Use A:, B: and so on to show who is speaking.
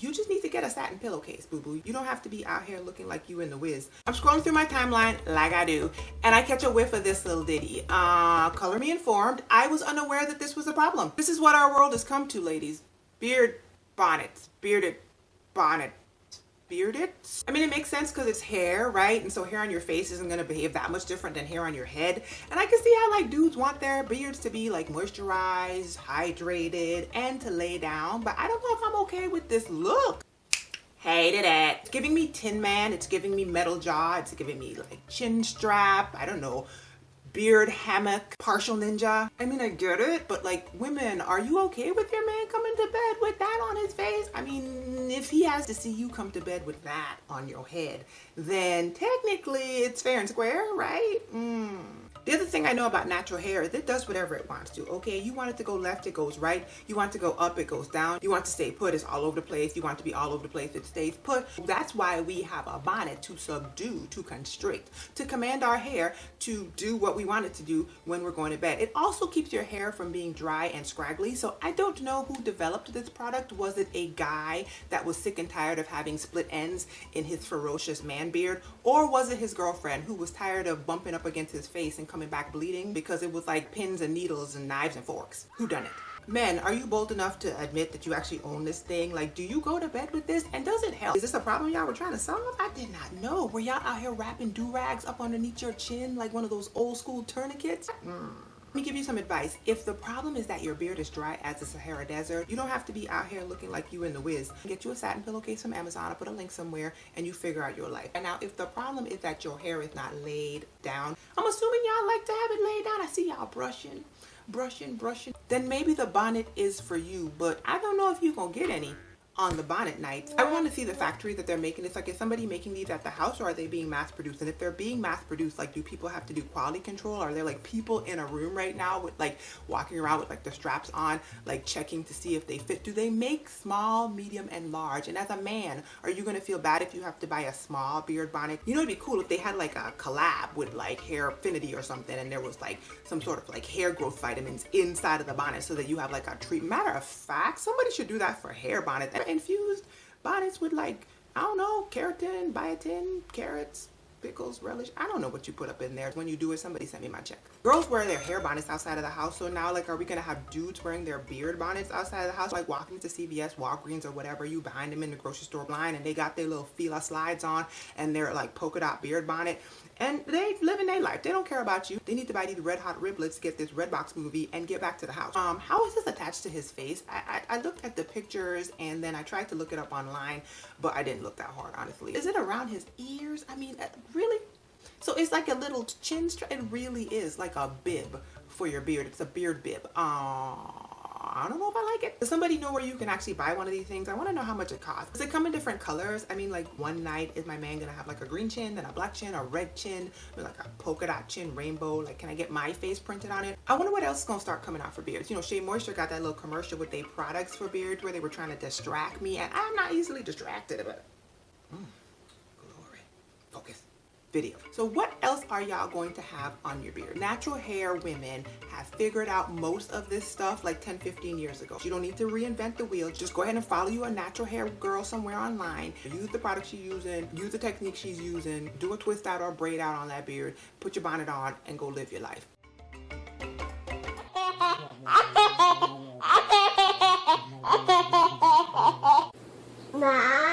A: you just need to get a satin pillowcase, boo-boo. You don't have to be out here looking like you in the whiz. I'm scrolling through my timeline like I do, and I catch a whiff of this little ditty. Color me informed. I was unaware that this was a problem. This is what our world has come to, ladies. Beard bonnets, bearded bonnet. Bearded? I mean, it makes sense because it's hair, right? And so hair on your face isn't going to behave that much different than hair on your head. And I can see how like dudes want their beards to be like moisturized, hydrated, and to lay down. But I don't know if I'm okay with this look. Hated it. It's giving me Tin Man. It's giving me metal jaw. It's giving me like chin strap. I don't know. Beard hammock, partial ninja. I mean, I get it, but like, women, are you okay with your man coming to bed with that on his face? I mean, if he has to see you come to bed with that on your head, then technically it's fair and square, right? The other thing I know about natural hair is it does whatever it wants to, okay? You want it to go left, it goes right. You want it to go up, it goes down. You want it to stay put, it's all over the place. You want it to be all over the place, it stays put. That's why we have a bonnet to subdue, to constrict, to command our hair to do what we want it to do when we're going to bed. It also keeps your hair from being dry and scraggly. So I don't know who developed this product. Was it a guy that was sick and tired of having split ends in his ferocious man beard? Or was it his girlfriend who was tired of bumping up against his face and coming back bleeding because it was like pins and needles and knives and forks? Who done it? Men, are you bold enough to admit that you actually own this thing? Like, do you go to bed with this? And does it help? Is this a problem y'all were trying to solve? I did not know. Were y'all out here wrapping do-rags up underneath your chin like one of those old school tourniquets? Let me give you some advice. If the problem is that your beard is dry as the Sahara Desert, you don't have to be out here looking like you in the whiz. Get you a satin pillowcase from Amazon. I'll put a link somewhere and you figure out your life. And now, if the problem is that your hair is not laid down, I'm assuming y'all like to have it laid down. I see y'all brushing, then maybe the bonnet is for you, but I don't know if you're gonna get any on the bonnet nights. I want to see the factory that they're making. It's like, is somebody making these at the house, or are they being mass produced? And if they're being mass produced, like, do people have to do quality control? Are there like people in a room right now with like walking around with like the straps on, like checking to see if they fit? Do they make small, medium, and large? And as a man, are you gonna feel bad if you have to buy a small beard bonnet? You know, it'd be cool if they had like a collab with like Hair Affinity or something, and there was like some sort of like hair growth vitamins inside of the bonnet so that you have like a treat. Matter of fact, somebody should do that for hair bonnets. Infused bonnets with like, I don't know, keratin, biotin, carrots, pickles, relish. I don't know what you put up in there. When you do it, somebody send me my check. Girls wear their hair bonnets outside of the house. So now, like, are we gonna have dudes wearing their beard bonnets outside of the house? Like walking to CVS, Walgreens, or whatever, you behind them in the grocery store blind, and they got their little Fila slides on and their like polka dot beard bonnet. And they living their life. They don't care about you. They need to buy these red hot riblets, get this Redbox movie, and get back to the house. How is this attached to his face? I looked at the pictures and then I tried to look it up online, but I didn't look that hard, honestly. Is it around his ears? I mean, really? So it's like a little chin strap. It really is like a bib for your beard. It's a beard bib. I don't know if I like it. Does somebody know where you can actually buy one of these things? I want to know how much it costs. Does it come in different colors? I mean, like, one night is my man gonna have like a green chin, then a black chin, a red chin, with like a polka dot chin, rainbow? Like, can I get my face printed on it? I wonder what else is gonna start coming out for beards. You know, Shea Moisture got that little commercial with their products for beards where they were trying to distract me, and I'm not easily distracted, but glory. Focus. Video. So what else are y'all going to have on your beard? Natural hair women have figured out most of this stuff like 10-15 years ago. You don't need to reinvent the wheel. Just go ahead and follow you a natural hair girl somewhere online. Use the product she's using, use the technique she's using, do a twist out or braid out on that beard, put your bonnet on, and go live your life.
B: Nah.